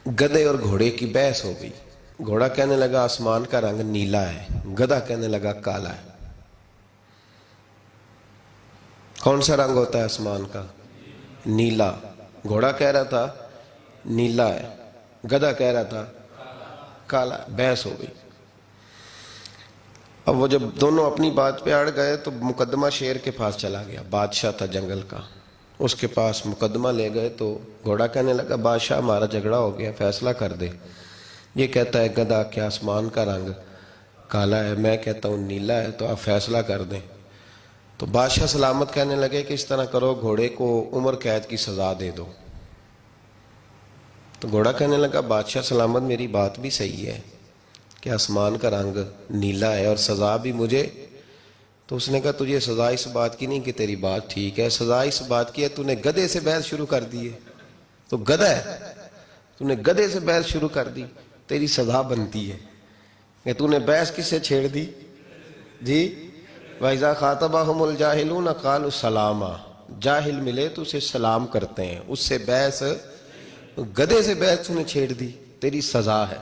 گدھے اور گھوڑے کی بحث ہو گئی. گھوڑا کہنے لگا آسمان کا رنگ نیلا ہے، گدھا کہنے لگا کالا ہے. کون سا رنگ ہوتا ہے آسمان کا؟ نیلا. گھوڑا کہہ رہا تھا نیلا ہے، گدھا کہہ رہا تھا کالا. بحث ہو گئی. اب وہ جب دونوں اپنی بات پہ اڑ گئے تو مقدمہ شیر کے پاس چلا گیا. بادشاہ تھا جنگل کا، اس کے پاس مقدمہ لے گئے تو گھوڑا کہنے لگا بادشاہ ہمارا جھگڑا ہو گیا، فیصلہ کر دے. یہ کہتا ہے گدھا کہ آسمان کا رنگ کالا ہے، میں کہتا ہوں نیلا ہے، تو آپ فیصلہ کر دیں. تو بادشاہ سلامت کہنے لگے کہ اس طرح کرو، گھوڑے کو عمر قید کی سزا دے دو. تو گھوڑا کہنے لگا بادشاہ سلامت میری بات بھی صحیح ہے کہ آسمان کا رنگ نیلا ہے اور سزا بھی مجھے. تو اس نے کہا تجھے سزا اس بات کی نہیں کہ تیری بات ٹھیک ہے، سزا اس بات کی ہے تو نے گدھے سے بحث شروع کر دی ہے. تو گدھا ہے، تو نے گدھے سے بحث شروع کر دی، تیری سزا بنتی ہے کہ تو نے بحث کس سے چھیڑ دی جی. وَإِذَا خَاطَبَهُمُ الْجَاهِلُونَ قَالُوا سَلَامًا. جاہل ملے تو اسے سلام کرتے ہیں. اس سے بحث، گدھے سے بحث تو نے چھیڑ دی، تیری سزا ہے.